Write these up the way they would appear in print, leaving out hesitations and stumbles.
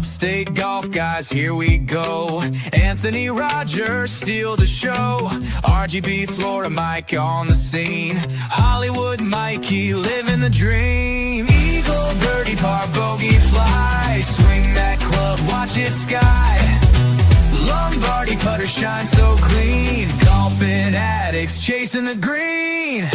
Upstate golf guys, here we go. Anthony Rogers steal the show. RGB Florida Mike on the scene. Hollywood Mikey living the dream. Eagle, birdie, par, bogey, fly. Swing that club, watch it sky. Lombardi putter shine so clean. Golfing addicts chasing the green.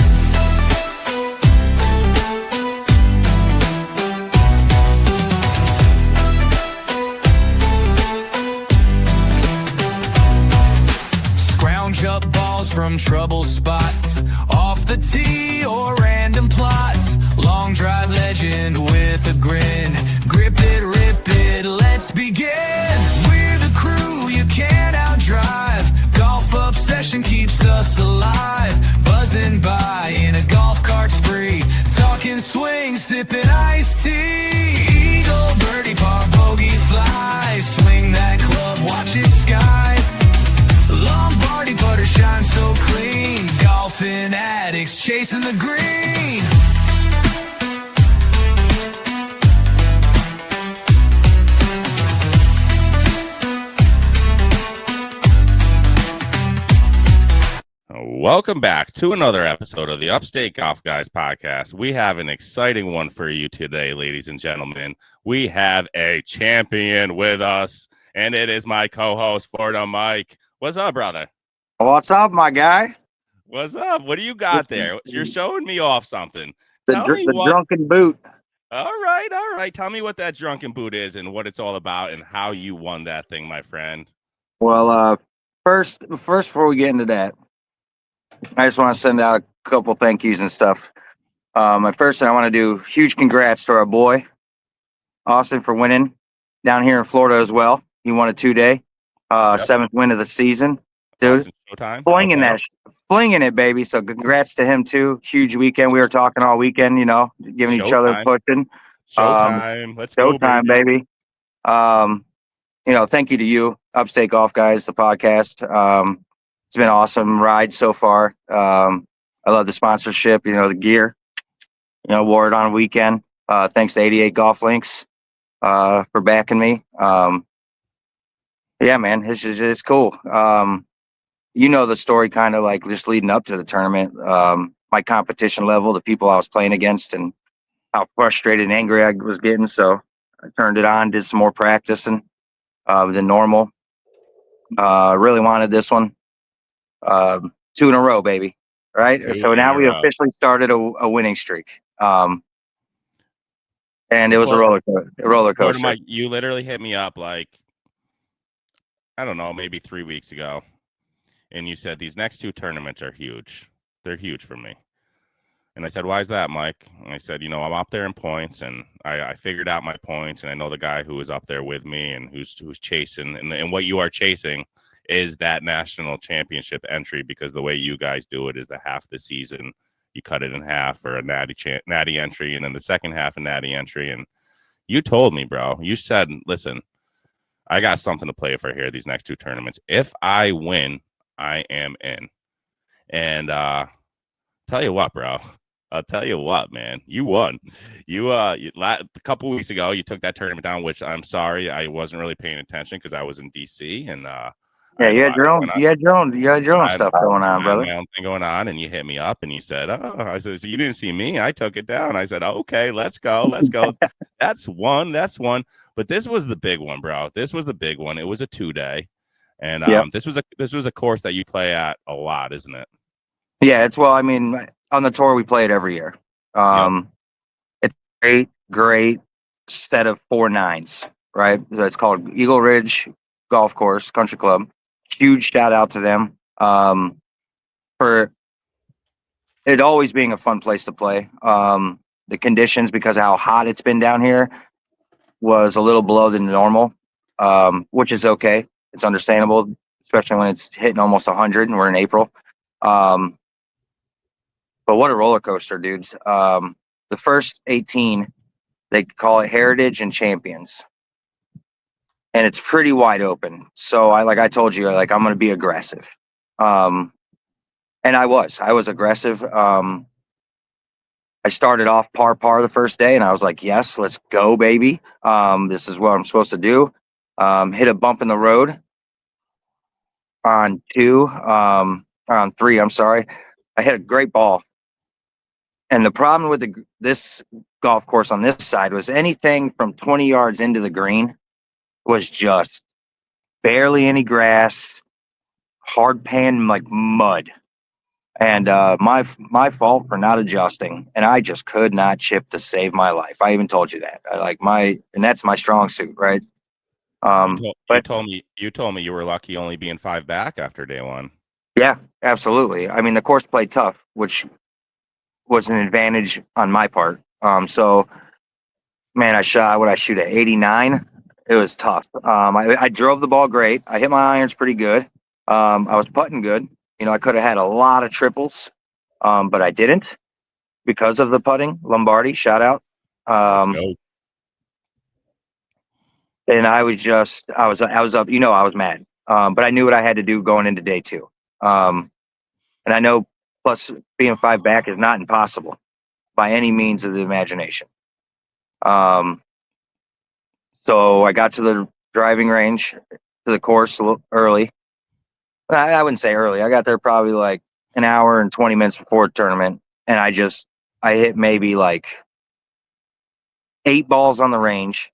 Scrounge up balls from trouble spots, off the tee or random plots. Long drive legend with a grin. Grip it, rip it, let's begin. We're the crew you can't outdrive. Golf obsession keeps us alive. Buzzing by in a golf cart spree. Talking swing, sipping iced tea. Eagle, birdie, par, bogey, fly. Swing that club, watch it sky. Lombardi putter shine so clean. Golfing addicts chasing the green. Welcome back to another episode of the Upstate Golf Guys podcast. We have an exciting one for you today, ladies and gentlemen. We have a champion with us, and it is my co-host, Florida Mike. What's up, brother? What's up, my guy? What's up? What do you got there? You're showing me off something. The drunken boot. All right. Tell me what that drunken boot is and what it's all about and how you won that thing, my friend. Well, first, before we get into that, I just want to send out a couple thank yous and stuff. First, I want to do huge congrats to our boy, Austin, for winning down here in Florida as well. He won a 2-day, 7th win of the season. Dude, flinging it, baby. So congrats to him too. Huge weekend. We were talking all weekend, giving each other a pushing. Showtime. Let's go, baby. Thank you to you, Upstate Golf Guys, the podcast. It's been an awesome ride so far. I love the sponsorship, the gear, wore it on a weekend. Thanks to 88 Golf Links for backing me. Yeah, man, it's cool. The story kind of like just leading up to the tournament, my competition level, the people I was playing against, and how frustrated and angry I was getting. So I turned it on, did some more practicing than normal. Really wanted this one. 2 in a row, baby. Right. So now we officially started a winning streak. And it was a roller coaster. Mike, you literally hit me up like, I don't know, maybe 3 weeks ago. And you said, these next 2 tournaments are huge. They're huge for me. And I said, why is that, Mike? And I said, I'm up there in points, and I figured out my points, and I know the guy who is up there with me and who's chasing. And what you are chasing is that national championship entry, because the way you guys do it is the half the season. You cut it in half for a natty entry, and then the second half a natty entry. And you told me, bro, you said, listen, I got something to play for here, these next 2 tournaments. If I win, I am in. And tell you what, bro. I'll tell you what, man. You won. A couple weeks ago, you took that tournament down, which I'm sorry, I wasn't really paying attention because I was in DC, and yeah, you had your own stuff going on, brother. My own thing going on, and you hit me up and you said, I said, so you didn't see me. I took it down. I said, okay, let's go. That's one. But this was the big one, bro. This was the big one. It was a 2-day. And this was a course that you play at a lot, isn't it? Yeah, on the tour we play it every year. It's a great set of 4 nines, right? It's called Eagle Ridge Golf Course Country Club. Huge shout out to them for it always being a fun place to play. The conditions, because of how hot it's been down here, was a little below the normal, which is okay. It's understandable, especially when it's hitting almost 100 and we're in April. But what a roller coaster, dudes. The first 18, they call it Heritage and Champions. And it's pretty wide open. So I told you, I'm going to be aggressive. And I was aggressive. I started off par the first day, and I was like, yes, let's go, baby. This is what I'm supposed to do. Hit a bump in the road on on three. I'm sorry. I hit a great ball. And the problem with this golf course on this side was anything from 20 yards into the green was just barely any grass, hard pan like mud. And my fault for not adjusting, and I just could not chip to save my life. I even told you that. And that's my strong suit, right? You But told me you were lucky only being 5 back after day one. yeah, absolutely. I mean, the course played tough, which was an advantage on my part. So man, I shot what I shoot at 89. It was tough. I drove the ball great. I hit my irons pretty good. I was putting good. You know, I could have had a lot of triples, but I didn't because of the putting. Lombardi, shout out. Let's go. And I was up. You know, I was mad. But I knew what I had to do going into day two. And I know, plus being 5 back is not impossible by any means of the imagination. So I got to the driving range, to the course a little early. I wouldn't say early. I got there probably like an hour and 20 minutes before the tournament. And I hit maybe like 8 balls on the range.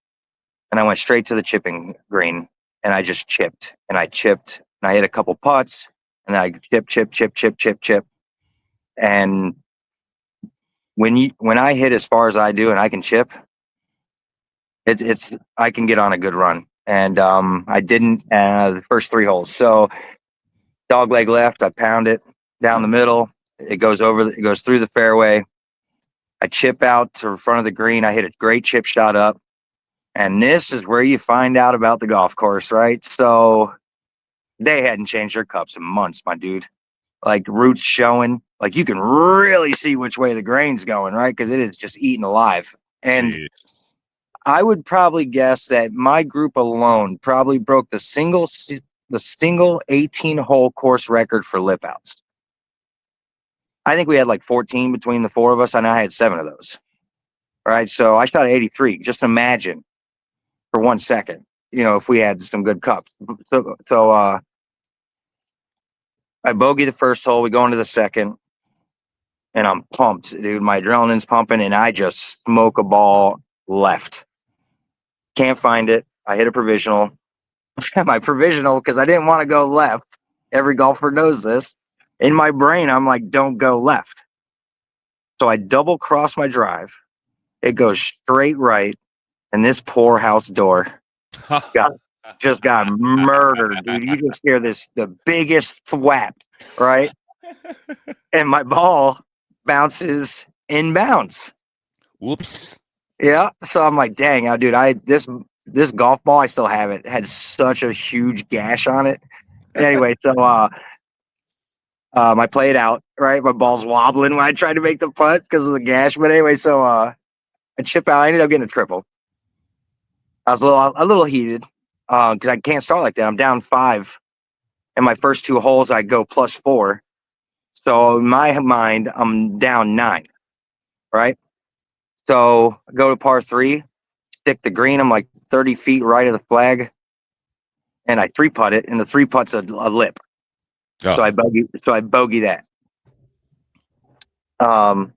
And I went straight to the chipping green. And I just chipped. And I chipped. And I hit a couple putts. And I chip. And when I hit as far as I do and I can chip, I can get on a good run. And I didn't the first 3 holes. So dog leg left, I pound it down the middle. It goes through the fairway. I chip out to the front of the green. I hit a great chip shot up. And this is where you find out about the golf course, right? So they hadn't changed their cups in months, my dude. Like roots showing, like you can really see which way the grain's going, right? Because it is just eaten alive. And Jeez. I would probably guess that my group alone probably broke the single 18-hole course record for lip outs. I think we had like 14 between the 4 of us, and I had 7 of those. Right, so I shot 83. Just imagine for 1 second, you know, if we had some good cups. So I bogey the first hole. We go into the second, and I'm pumped, dude. My adrenaline's pumping, and I just smoke a ball left. Can't find it. I hit a provisional. My provisional, because I didn't want to go left. Every golfer knows this. In my brain, I'm like, don't go left. So I double cross my drive. It goes straight right. And this poor house door just got murdered, dude. You just hear the biggest thwap, right? And my ball bounces inbounds. Whoops. Yeah. So I'm like, dang, dude, this golf ball, I still have it. It had such a huge gash on it. Anyway, so I play it out, right? My ball's wobbling when I tried to make the putt because of the gash. But anyway, so I chip out. I ended up getting a triple. I was a little heated because I can't start like that. I'm down 5. And my first 2 holes, I go +4. So in my mind, I'm down 9, right? So I go to par 3, stick the green. I'm like 30 feet right of the flag. And I 3-putt it, and the 3-putt's a lip. Oh. So I bogey that. Go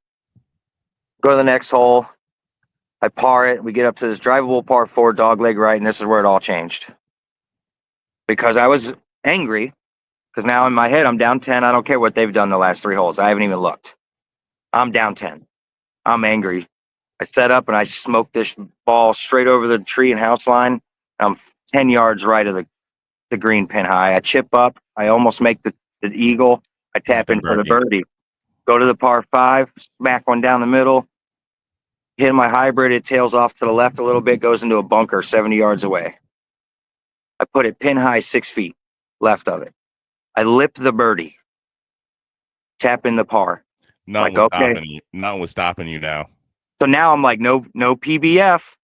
to the next hole. I par it. We get up to this drivable par 4, dog leg right, and this is where it all changed. Because I was angry, because now in my head I'm down 10. I don't care what they've done the last 3 holes. I haven't even looked. I'm down 10. I'm angry. I set up and I smoked this ball straight over the tree and house line. I'm 10 yards right of the green pin high. I chip up. I almost make the eagle. I tap in for the birdie. Go to the par 5, smack one down the middle. Hit my hybrid. It tails off to the left a little bit, goes into a bunker 70 yards away. I put it pin high 6 feet left of it. I lip the birdie. Tap in the par. Nothing was stopping you now. So now I'm like, no PBF.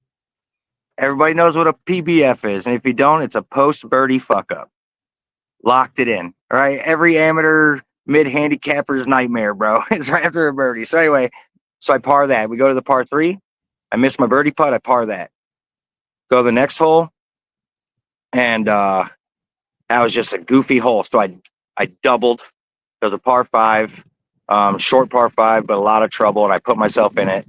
Everybody knows what a PBF is. And if you don't, it's a post birdie fuck up. Locked it in. All right. Every amateur mid handicapper's nightmare, bro. It's right after a birdie. So anyway, So I par that. We go to the par 3. I miss my birdie putt. I par that. Go to the next hole. And that was just a goofy hole. So I doubled. It was a par 5, short par 5, but a lot of trouble. And I put myself in it.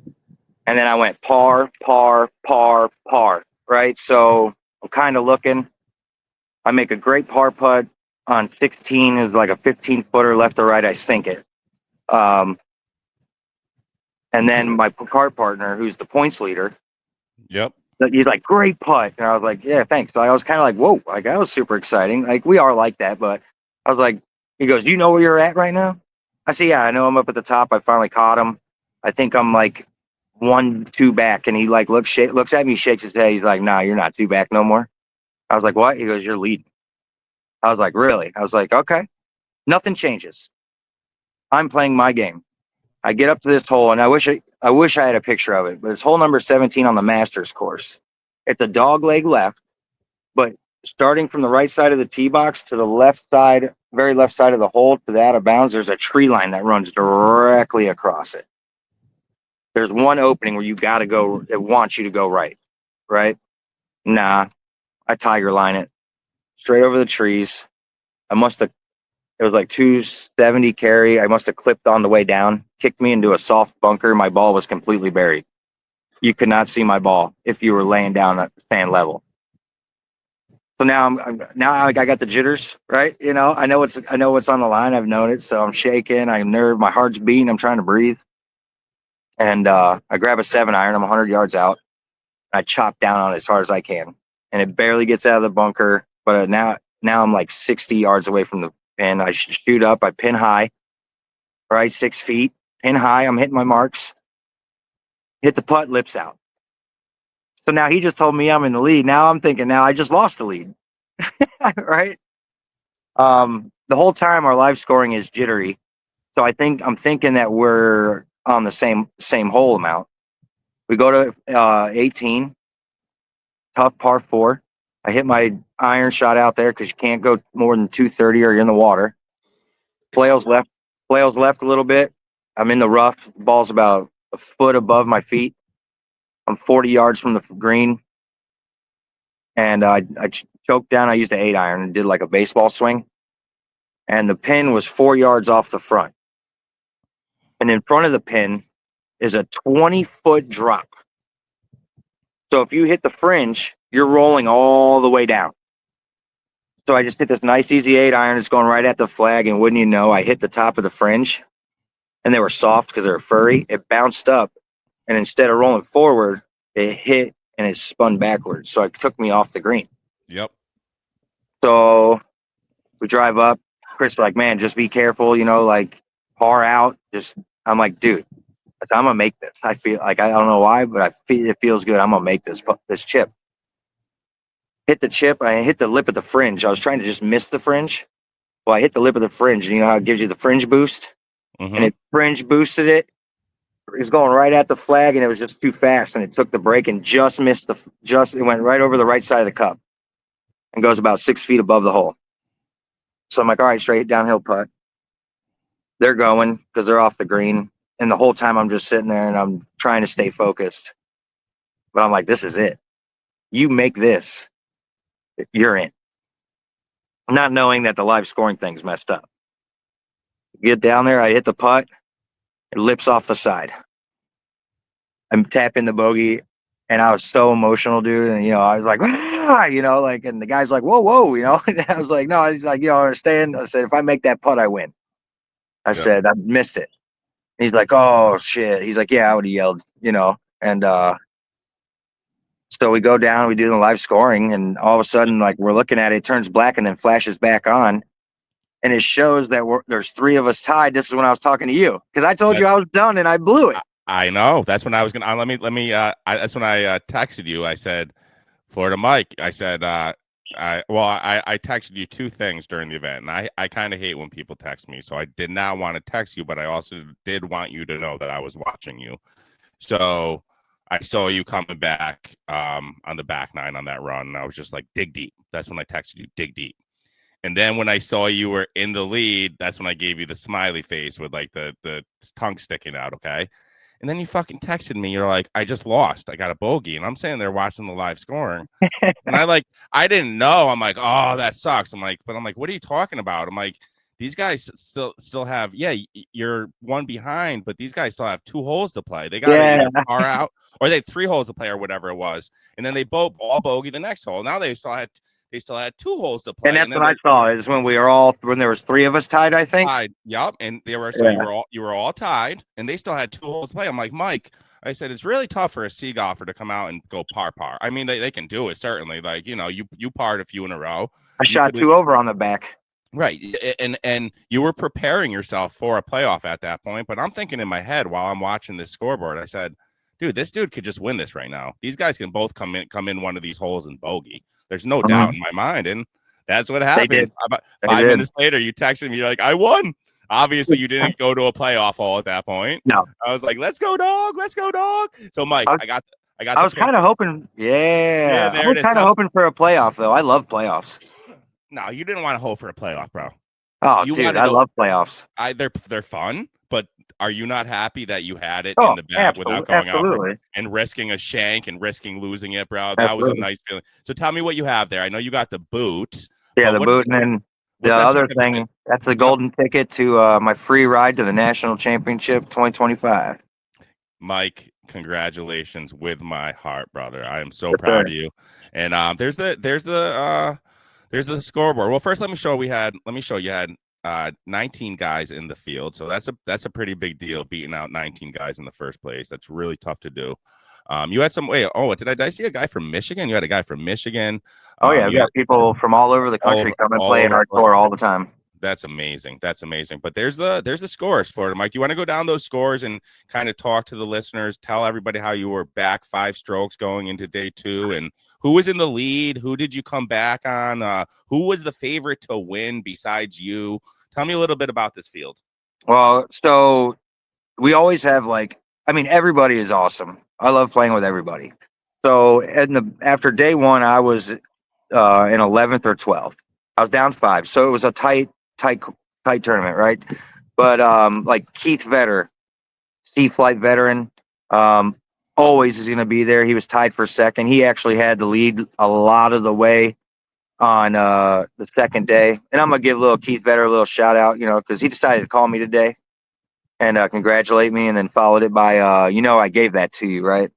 And then I went par, par, par, par. Right. So I'm kind of looking. I make a great par putt on 16. It was like a 15-footer left or right. I sink it. And then my cart partner, who's the points leader, Yep. he's like, great putt. And I was like, yeah, thanks. So I was kind of like, whoa, like that was super exciting. Like we are like that, but I was like, he goes, you know where you're at right now? I said, yeah, I know I'm up at the top. I finally caught him. I think I'm like 1-2 back. And he like looks at me, shakes his head. He's like, nah, you're not 2 back no more. I was like, what? He goes, you're leading. I was like, really? I was like, okay. Nothing changes. I'm playing my game. I get up to this hole, and I wish I had a picture of it, but it's hole number 17 on the Masters course. It's a dog leg left, but starting from the right side of the tee box to the left side, very left side of the hole to the out of bounds, there's a tree line that runs directly across it. There's one opening where you got to go. It wants you to go right, right? Nah, I tiger line it straight over the trees. It was like 270 carry. I must have clipped on the way down, kicked me into a soft bunker. My ball was completely buried. You could not see my ball if you were laying down at the sand level. So now I got the jitters, right? You know, I know what's on the line. I've known it, so I'm shaking. I'm nervous. My heart's beating. I'm trying to breathe, and I grab a 7-iron. I'm 100 yards out. I chop down on it as hard as I can, and it barely gets out of the bunker. But now I'm like 60 yards away from the pin. I shoot up. I pin high, right, 6 feet, pin high. I'm hitting my marks. Hit the putt, lips out. So now he just told me I'm in the lead. Now I'm thinking, now I just lost the lead, right? The whole time our live scoring is jittery. So I'm thinking that we're on the same hole amount. We go to 18, tough par 4. I hit my iron shot out there because you can't go more than 230 or you're in the water. Flails left a little bit. I'm in the rough. Ball's about a foot above my feet. I'm 40 yards from the green. And I choked down. I used an 8-iron and did like a baseball swing. And the pin was 4 yards off the front. And in front of the pin is a 20-foot drop. So if you hit the fringe, you're rolling all the way down. So I just hit this nice, easy 8-iron. It's going right at the flag. And wouldn't you know, I hit the top of the fringe. And they were soft because they were furry. It bounced up. And instead of rolling forward, it hit and it spun backwards. So it took me off the green. Yep. So we drive up. Chris is like, man, just be careful, you know, like par out. I'm like, dude, I'm gonna make this. I feel like, I don't know why, but it feels good. I'm gonna make this chip. Hit the chip. I hit the lip of the fringe. I was trying to just miss the fringe. Well, I hit the lip of the fringe, and you know how it gives you the fringe boost? Mm-hmm. And it fringe boosted it. It was going right at the flag, and it was just too fast, and it took the break and just missed it went right over the right side of the cup and goes about 6 feet above the hole. So I'm like, all right, straight downhill putt. They're going because they're off the green. And the whole time I'm just sitting there and I'm trying to stay focused. But I'm like, this is it. You make this, you're in. Not knowing that the live scoring thing's messed up. Get down there, I hit the putt, it lips off the side. I'm tapping the bogey, and I was so emotional, dude. And, you know, I was like, ah, you know, like, and the guy's like, whoa, whoa, you know. And I was like, no, he's like, you know, I understand. I said, if I make that putt, I win. I said, I missed it. And he's like, oh, shit. He's like, yeah, I would have yelled, you know. And so we go down, we do the live scoring, and all of a sudden, like, we're looking at it, it turns black and then flashes back on. And it shows that there's 3 of us tied. This is when I was talking to you because I told you I was done and I blew it. I know. That's when I was gonna. That's when I texted you. I said, Florida Mike. I said, I texted you 2 things during the event, and I kind of hate when people text me, so I did not want to text you, but I also did want you to know that I was watching you. So I saw you coming back on the back 9 on that run, and I was just like, dig deep. That's when I texted you, dig deep. And then when I saw you were in the lead, that's when I gave you the smiley face with like the tongue sticking out. Okay. And then you fucking texted me. You're like, I just lost. I got a bogey. And I'm sitting there watching the live scoring. And I didn't know. I'm like, oh, that sucks. I'm like, what are you talking about? I'm like, these guys still have, you're one behind, but these guys still have 2 holes to play. They got to either par out, or they had 3 holes to play, or whatever it was. And then they both all bogey the next hole. Now they still had 2 holes to play. And that's what I saw is when there was 3 of us tied, I think. Tied. Yep. And they were, you were all tied, and they still had 2 holes to play. I'm like, Mike, I said, it's really tough for a C golfer to come out and go par. I mean, they can do it, certainly. Like, you parred a few in a row. I shot 2 over on the back. Right. And you were preparing yourself for a playoff at that point. But I'm thinking in my head while I'm watching this scoreboard, I said, dude, this dude could just win this right now. These guys can both come in one of these holes and bogey. There's no doubt in my mind. And that's what happened. They did. About 5 minutes later, you texted me, you're like, I won. Obviously, you didn't go to a playoff hole at that point. No. I was like, let's go, dog. Let's go, dog. So, Mike, I was kind of hoping. Yeah. I was kind of hoping for a playoff, though. I love playoffs. No, you didn't want to hope for a playoff, bro. Oh, dude, I love playoffs. They're fun, but are you not happy that you had it in the bag without going out and risking a shank and risking losing it, bro? That was a nice feeling. So tell me what you have there. I know you got the boot. Yeah, the boot, and then the other thing, that's the golden ticket to my free ride to the National Championship 2025. Mike, congratulations with my heart, brother. I am so proud of you. And there's the scoreboard. Well, first let me show you had 19 guys in the field. So that's a pretty big deal, beating out 19 guys in the first place. That's really tough to do. You had did I see a guy from Michigan? You had a guy from Michigan. We got people from all over the country come and play in our tour all the time. That's amazing. But there's the scores for it. Mike, do you want to go down those scores and kind of talk to the listeners, tell everybody how you were back 5 strokes going into day 2, and who was in the lead? Who did you come back on? Who was the favorite to win besides you? Tell me a little bit about this field. Well, so we always have everybody is awesome. I love playing with everybody. So after day 1, I was in 11th or 12th. I was down 5, so it was a tight tournament, right? But Keith Vetter, C-Flight veteran, always is going to be there. He was tied for second. He actually had the lead a lot of the way on the second day. And I'm going to give little Keith Vetter a little shout out, because he decided to call me today and congratulate me, and then followed it by, I gave that to you, right?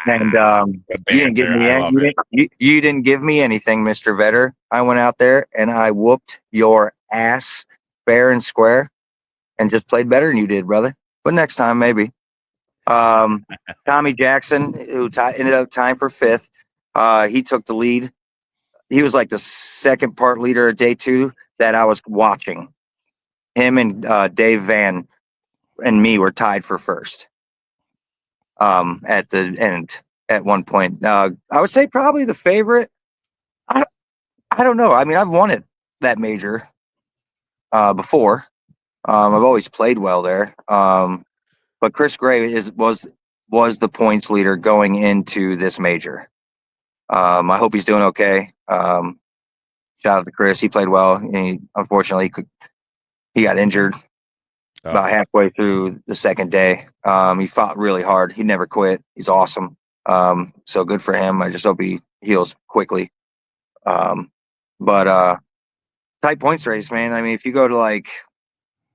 And you didn't give me anything, Mr. Vetter. I went out there and I whooped your ass fair and square and just played better than you did, brother. But next time, maybe. Tommy Jackson, who ended up tying for 5th, he took the lead. He was like the second part leader of day 2 that I was watching. Him and Dave Van and me were tied for 1st. At the end, at one point, I would say probably the favorite. I don't know. I mean, I've won that major before. I've always played well there. But Chris Gray was the points leader going into this major. I hope he's doing okay. Shout out to Chris. He played well. And unfortunately, he got injured about halfway through the second day. He fought really hard. He never quit. He's awesome. So good for him. I just hope he heals quickly. But tight points race, man. I mean, if you go to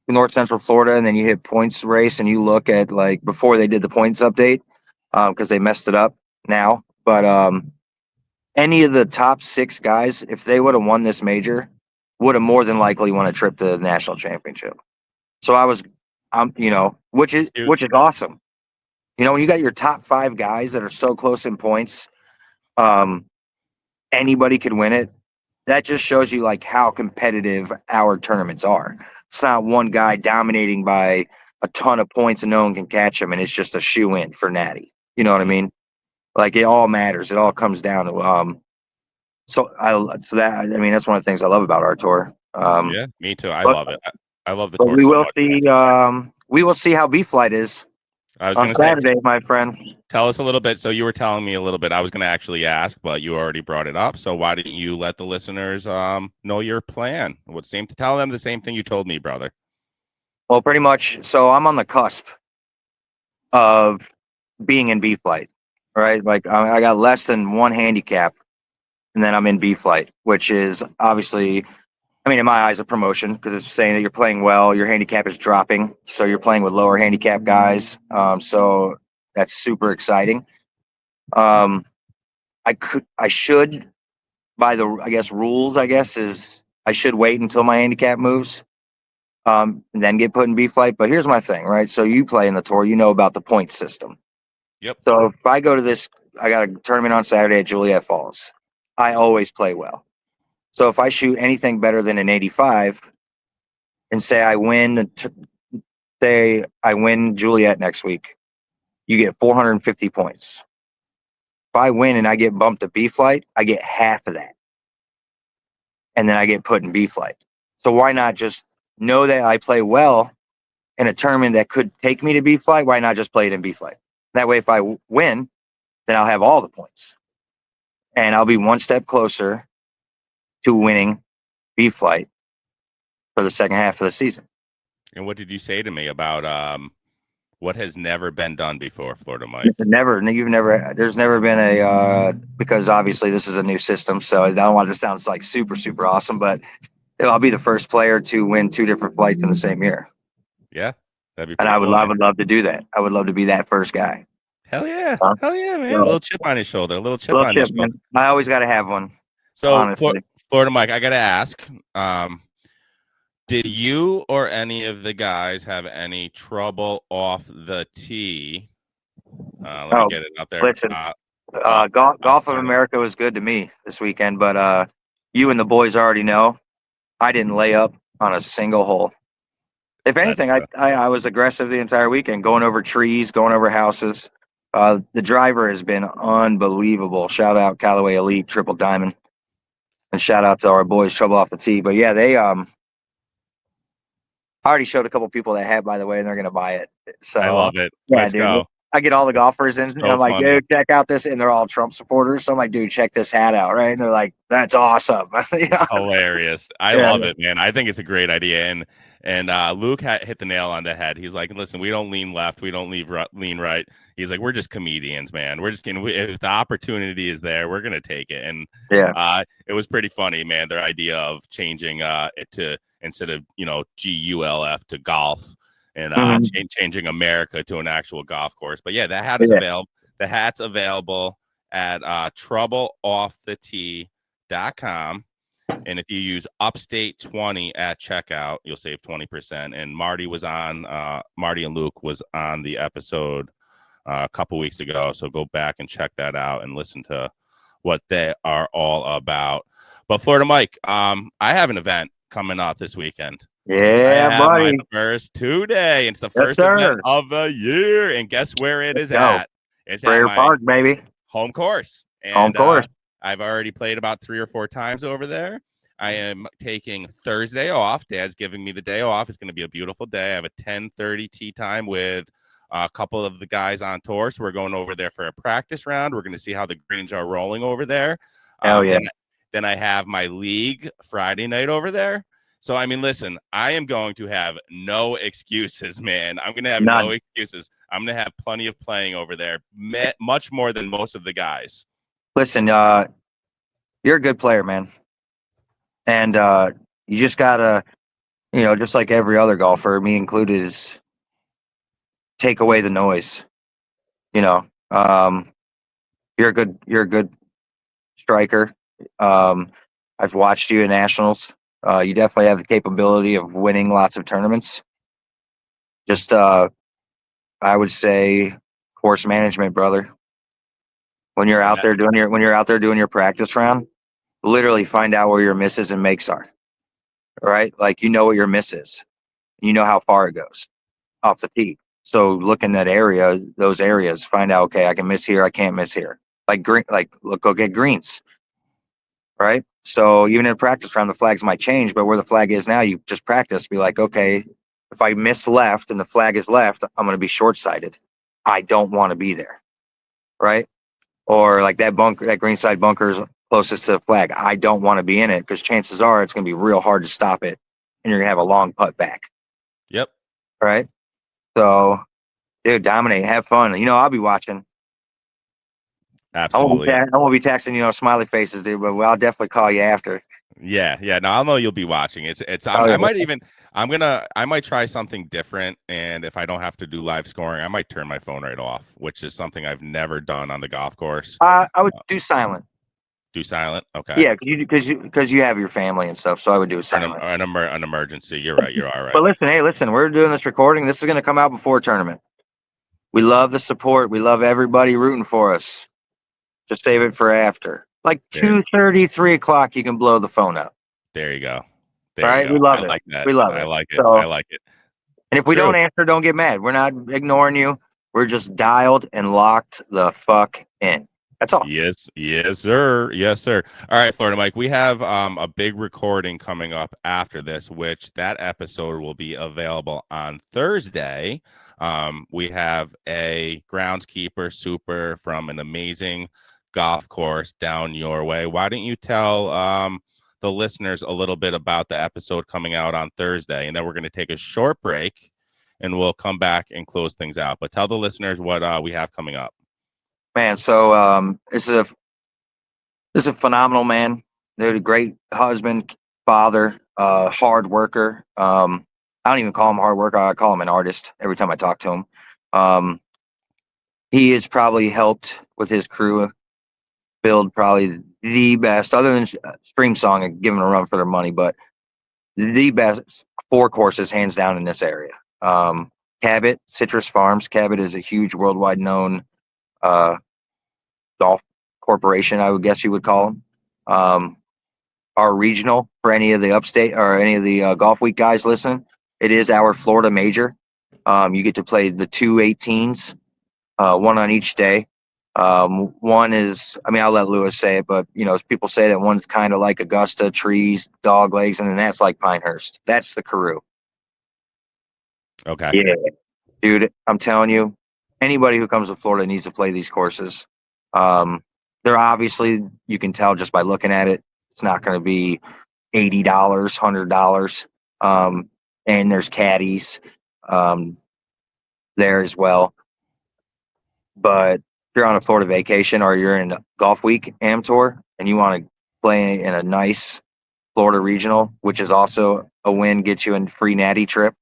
North Central Florida and then you hit points race and you look at before they did the points update, because they messed it up now. But any of the top 6 guys, if they would have won this major, would have more than likely won a trip to the national championship. So which is awesome. When you got your top 5 guys that are so close in points, anybody could win it. That just shows you how competitive our tournaments are. It's not one guy dominating by a ton of points and no one can catch him, and it's just a shoe in for Natty. You know what I mean? It all matters. It all comes down to that's one of the things I love about our tour. Yeah, me too. I love it. I love the tour. We will see how B-Flight is. I was on Saturday, my friend. Tell us a little bit. So you were telling me a little bit. I was going to actually ask, but you already brought it up. So why didn't you let the listeners know your plan? Tell them the same thing you told me, brother. Well, pretty much. So I'm on the cusp. of being in B flight, right? Like I got less than one handicap, and then I'm in B flight, which is obviously, I mean, in my eyes, a promotion because it's saying that you're playing well. Your handicap is dropping, so you're playing with lower handicap guys. So that's super exciting. Um, I should, by the, I guess rules, I guess is I should wait until my handicap moves, and then get put in B flight. But here's my thing, right? So you play in the tour, you know about the point system. Yep. So if I go to this, I got a tournament on Saturday at Juliet Falls. I always play well. So if I shoot anything better than an 85 and say I win Juliet next week, you get 450 points. If I win and I get bumped to B flight, I get half of that. And then I get put in B flight. So why not just know that I play well in a tournament that could take me to B flight? Why not just play it in B flight? That way, if I win, then I'll have all the points. And I'll be one step closer to winning B flight for the second half of the season. And what did you say to me about what has never been done before, Florida Mike? There's never been a, because obviously this is a new system, so I don't want it to sound like super, super awesome, but I'll be the first player to win 2 different flights in the same year. Yeah, that'd be And pretty cool, I would love to do that. I would love to be that first guy. Hell yeah. Huh? Hell yeah, man. Yeah. A little chip on his shoulder. A little chip on his shoulder. Man. I always got to have one. So, honestly. Florida Mike, I got to ask, did you or any of the guys have any trouble off the tee? Let me get it out there. Listen, Golf of America was good to me this weekend, but you and the boys already know I didn't lay up on a single hole. If anything, I was aggressive the entire weekend, going over trees, going over houses. The driver has been unbelievable. Shout out Callaway Elite Triple Diamond, and shout out to our boys Trouble Off the Tee. But yeah, they I already showed a couple people that hat, by the way, and they're gonna buy it. So I love it. Yeah, Let's dude. go. I get all the golfers in, So and I'm like, funny. dude, check out this, and they're all Trump supporters. So I'm like, dude, check this hat out, right? And they're like, that's awesome. Hilarious. I love it, man. I think it's a great idea. And Luke hit the nail on the head. He's like, listen, we don't lean left, we don't lean right. He's like, we're just comedians, man. We're just if the opportunity is there, we're gonna take it. And it was pretty funny, man. Their idea of changing it to, instead of GULF to golf, and changing America to an actual golf course. But yeah, that hat is available. The hat's available at troubleoffthetee.com. And if you use Upstate 20 at checkout, you'll save 20%. And Marty and Luke was on the episode a couple weeks ago. So go back and check that out and listen to what they are all about. But Florida Mike, I have an event coming up this weekend. Yeah, buddy. My first 2-day. It's the first event of the year. And guess where it is at? It's at my Park, baby. Home course. And, home course. I've already played about 3 or 4 times over there. I am taking Thursday off. Dad's giving me the day off. It's going to be a beautiful day. I have a 10:30 tee time with a couple of the guys on tour. So we're going over there for a practice round. We're going to see how the greens are rolling over there. Then I have my league Friday night over there. So, I mean, listen, I am going to have no excuses, man. I'm going to have no excuses. I'm going to have plenty of playing over there, much more than most of the guys. Listen, you're a good player, man. And you just got to, just like every other golfer, me included, is take away the noise. You're a good striker. I've watched you in nationals. You definitely have the capability of winning lots of tournaments. Just, I would say, course management, brother. When you're out there doing your practice round, literally find out where your misses and makes are. Right? Like, what your miss is. You know how far it goes off the tee. So look in those areas, find out, okay, I can miss here, I can't miss here. Go get greens. Right? So even in a practice round, the flags might change, but where the flag is now, you just practice. Be like, okay, if I miss left and the flag is left, I'm going to be short-sighted. I don't want to be there. Right? Or like that greenside bunker is closest to the flag. I don't want to be in it because chances are it's going to be real hard to stop it, and you're going to have a long putt back. Yep. Right? So Dude, dominate. Have fun. You know, I'll be watching. Absolutely. I won't be texting, you know, smiley faces, dude, but I'll definitely call you after. Yeah. No, I'll know you'll be watching. Oh, yeah. I might try something different. And if I don't have to do live scoring, I might turn my phone right off, which is something I've never done on the golf course. I would do silent. Do silent. Okay. Yeah, because you have your family and stuff, so I would do silent. An emergency. You're right. You're all right. But listen, we're doing this recording. This is going to come out before tournament. We love the support. We love everybody rooting for us. Just save it for after. Like 2:30, 3 o'clock, you can blow the phone up. There you go. All right, we love it. Like that. We love it. I like it. So, I like it. And if we don't answer, don't get mad. We're not ignoring you. We're just dialed and locked the fuck in. That's all. Yes, sir. Yes, sir. All right, Florida Mike, we have a big recording coming up after this, which that episode will be available on Thursday. We have a groundskeeper super from an amazing golf course down your way. Why don't you tell the listeners a little bit about the episode coming out on Thursday, and then we're going to take a short break and we'll come back and close things out. But tell the listeners what we have coming up. Man, so this is a phenomenal man. They're a great husband, father, hard worker. I don't even call him a hard worker. I call him an artist every time I talk to him. He has probably helped with his crew build probably the best, other than Stream Song and giving a run for their money, but the best 4 courses hands down in this area. Cabot, Citrus Farms. Cabot is a huge worldwide known golf corporation, I would guess you would call them. Our regional, for any of the Upstate or any of the Golf Week guys listen, it is our Florida major. You get to play the 2 18s, one on each day. One is, I mean, I'll let Lewis say it, but you know, people say that one's kind of like Augusta, trees, dog legs, and then that's like Pinehurst. That's the Carew. Okay. Yeah, dude, I'm telling you, anybody who comes to Florida needs to play these courses. They're obviously, you can tell just by looking at it, it's not going to be $80, $100. And there's caddies there as well. But if you're on a Florida vacation or you're in a Golf Week Am Tour and you want to play in a nice Florida regional, which is also a win, gets you a free Natty trip,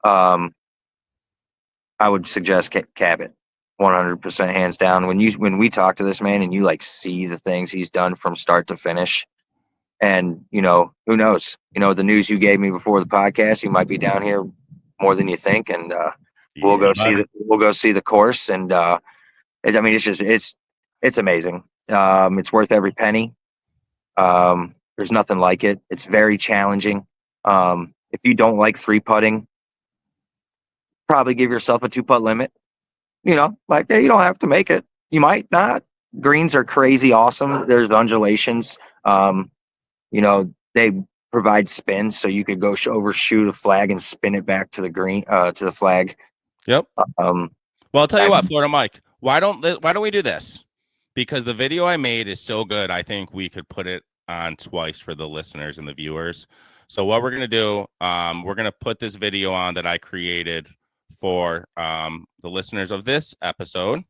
I would suggest Cabot. 100% hands down. When we talk to this man and you like see the things he's done from start to finish, and you know, who knows, you know, the news you gave me before the podcast, you might be down here more than you think, and we'll go see the course, and I mean, it's amazing. It's worth every penny. There's nothing like it. It's very challenging. If you don't like 3-putting, probably give yourself a 2-putt limit. You know, like, hey, you don't have to make it. You might not. Greens are crazy awesome. There's undulations. You know, they provide spins, so you could go overshoot a flag and spin it back to the green, to the flag. Yep. Well, I'll tell you what, Florida Mike, why don't we do this? Because the video I made is so good, I think we could put it on twice for the listeners and the viewers. So what we're gonna do, we're gonna put this video on that I created for the listeners of this episode,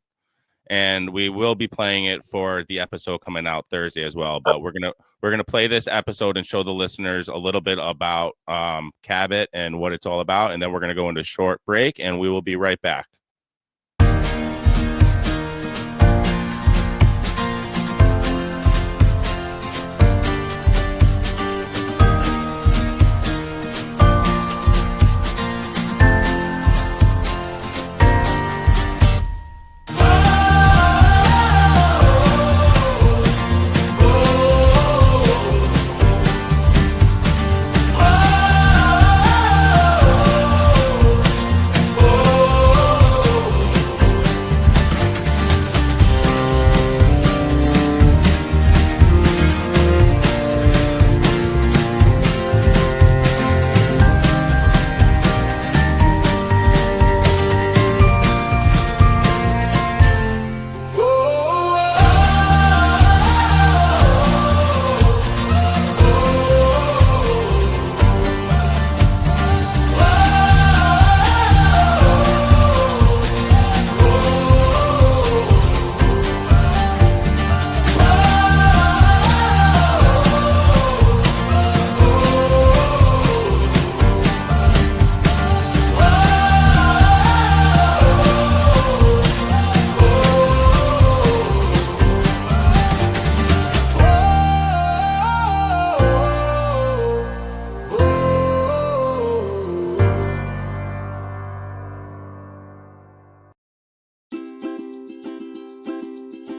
and we will be playing it for the episode coming out Thursday as well. But we're gonna play this episode and show the listeners a little bit about Cabot and what it's all about, and then we're gonna go into a short break, and we will be right back.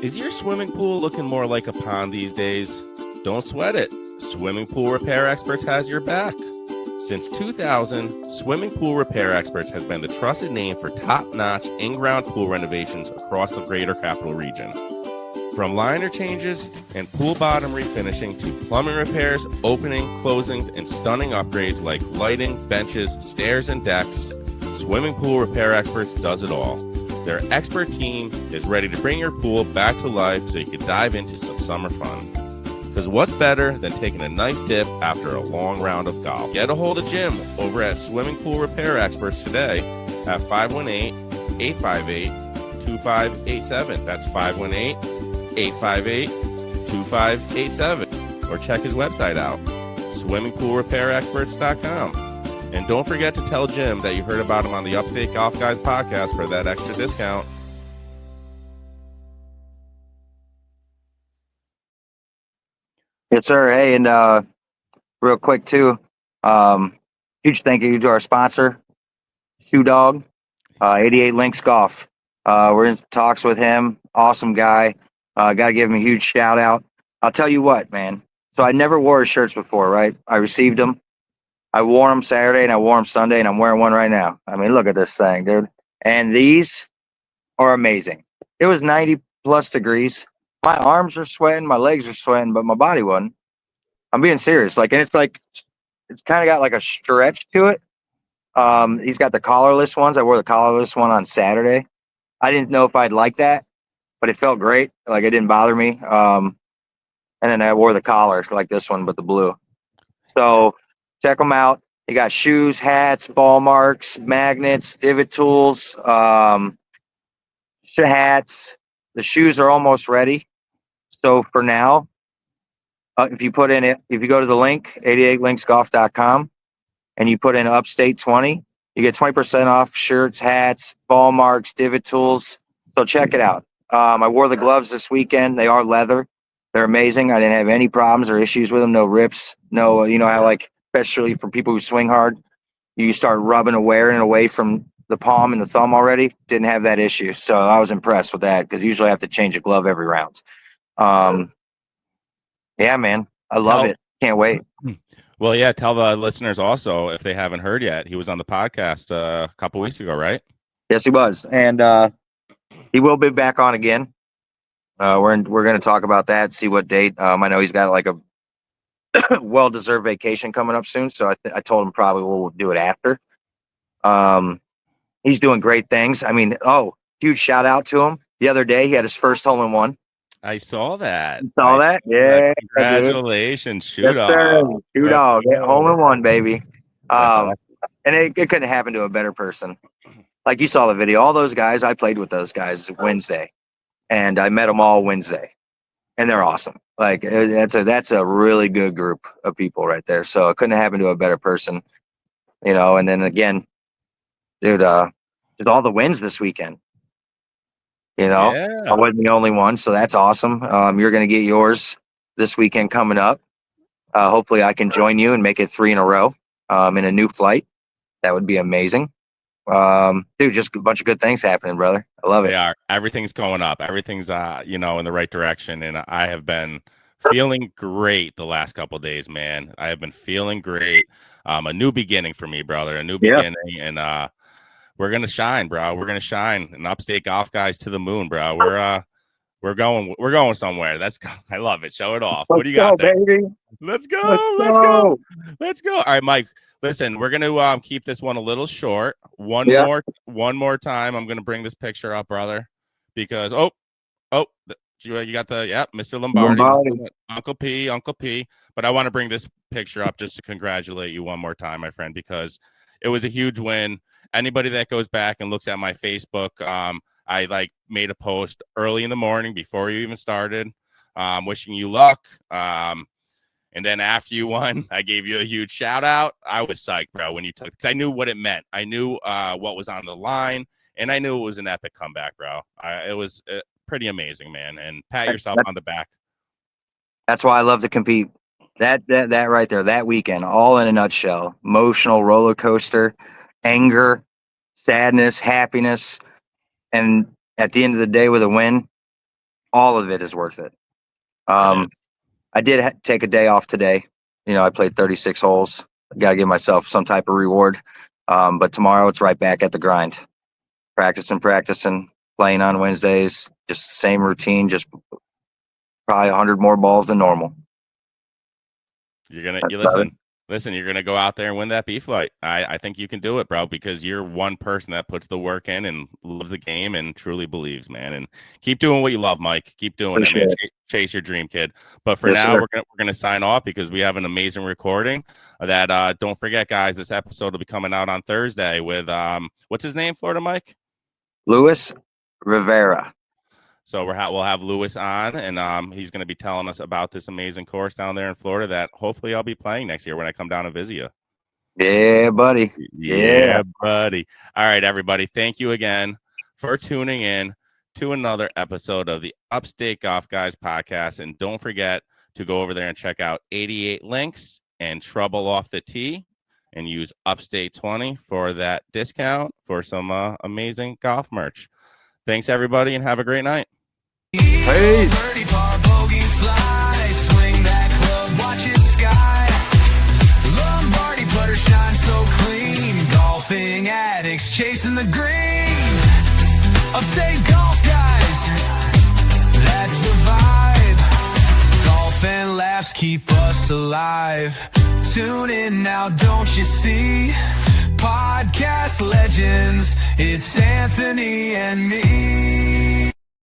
Is your swimming pool looking more like a pond these days? Don't sweat it. Swimming Pool Repair Experts has your back. Since 2000, Swimming Pool Repair Experts has been the trusted name for top-notch in-ground pool renovations across the greater capital region. From liner changes and pool bottom refinishing to plumbing repairs, opening, closings, and stunning upgrades like lighting, benches, stairs, and decks, Swimming Pool Repair Experts does it all. Their expert team is ready to bring your pool back to life so you can dive into some summer fun. Because what's better than taking a nice dip after a long round of golf? Get a hold of Jim over at Swimming Pool Repair Experts today at 518-858-2587. That's 518-858-2587. Or check his website out, swimmingpoolrepairexperts.com. And don't forget to tell Jim that you heard about him on the Upstate Golf Guys podcast for that extra discount. Yes, sir. Hey, and real quick too, huge thank you to our sponsor, Shoe Dog, 88 Links Golf. We're in talks with him. Awesome guy. Got to give him a huge shout out. I'll tell you what, man. So I never wore his shirts before, right? I received them. I wore them Saturday and I wore them Sunday, and I'm wearing one right now. I mean, look at this thing, dude. And these are amazing. It was 90 plus degrees. My arms are sweating, my legs are sweating, but my body wasn't. I'm being serious. Like, and it's kind of got like a stretch to it. He's got the collarless ones. I wore the collarless one on Saturday. I didn't know if I'd like that, but it felt great. Like, it didn't bother me. And then I wore the collar like this one, but the blue. So check them out. You got shoes, hats, ball marks, magnets, divot tools, hats. The shoes are almost ready. So for now, if you go to the link, 88linksgolf.com, and you put in Upstate 20, you get 20% off shirts, hats, ball marks, divot tools. So check it out. I wore the gloves this weekend. They are leather. They're amazing. I didn't have any problems or issues with them. No rips. No, you know how, like, especially for people who swing hard, you start rubbing and wearing away from the palm and the thumb already. Didn't have that issue. So I was impressed with that, because usually I have to change a glove every round. Yeah, man, I love it. Can't wait. Well, yeah, tell the listeners also, if they haven't heard yet, he was on the podcast a couple weeks ago, right? Yes, he was. And he will be back on again. We're going to talk about that, see what date. I know he's got like a well-deserved vacation coming up soon, so I told him probably we'll do it after. He's doing great things. I mean, huge shout out to him. The other day, he had his first hole-in-one. I saw that. You saw that? Yeah. Congratulations, Shoe Yes, Dog. sir. Shoe Dog. Hole-in-one, baby. Awesome. And it couldn't happen to a better person. Like, you saw the video. All those guys, I played with those guys Wednesday, and I met them all Wednesday, and they're awesome. Like, that's a really good group of people right there. So it couldn't happen to a better person, you know. And then again, dude, just all the wins this weekend. You know, Yeah. I wasn't the only one, so that's awesome. You're going to get yours this weekend coming up. Hopefully, I can join you and make it 3 in a row in a new flight. That would be amazing. Dude, just a bunch of good things happening, brother. I love it. They are. Everything's going up. Everything's in the right direction, and I have been feeling great the last couple of days, man. I have been feeling great. A new beginning for me, brother. A new beginning, and we're gonna shine, bro. We're gonna shine. And Upstate Golf Guys to the moon, bro. We're going somewhere. I love it. Show it off. What do you got there? Baby. Let's go. Let's go. All right, Mike. Listen, we're gonna keep this one a little short. One more time. I'm gonna bring this picture up, brother, because you got Mr. Lombardi. Uncle P. But I want to bring this picture up just to congratulate you one more time, my friend, because it was a huge win. Anybody that goes back and looks at my Facebook, I made a post early in the morning before you even started, wishing you luck. And then after you won, I gave you a huge shout out. I was psyched, bro, when you took, because I knew what it meant. I knew what was on the line, and I knew it was an epic comeback, bro. It was pretty amazing, man. And pat yourself on the back. That's why I love to compete. That right there, that weekend, all in a nutshell. Emotional roller coaster, anger, sadness, happiness, and at the end of the day with a win, all of it is worth it. It is. I did take a day off today. You know, I played 36 holes. Got to give myself some type of reward. But tomorrow it's right back at the grind. Practicing, playing on Wednesdays, just the same routine, just probably 100 more balls than normal. Listen, you're gonna go out there and win that B flight. I think you can do it, bro, because you're one person that puts the work in and loves the game and truly believes, man. And keep doing what you love, Mike. Keep doing it, man. Chase your dream, kid. But for now, we're gonna sign off because we have an amazing recording. That don't forget, guys, this episode will be coming out on Thursday with what's his name, Florida Mike? Luis Rivera. So we'll have Lewis on, and he's going to be telling us about this amazing course down there in Florida that hopefully I'll be playing next year when I come down to visit you. Yeah, buddy. Yeah, buddy. All right, everybody. Thank you again for tuning in to another episode of the Upstate Golf Guys podcast. And don't forget to go over there and check out 88 Links and Trouble Off the Tee and use Upstate 20 for that discount for some amazing golf merch. Thanks, everybody, and have a great night. Peace. Birdie par, bogey fly, swing that club, watch it sky. Lombardi putter shine so clean, golfing addicts chasing the green. Upstate golf guys, that's the vibe. Golf and laughs keep us alive. Tune in now, don't you see? Podcast legends, it's Anthony and me.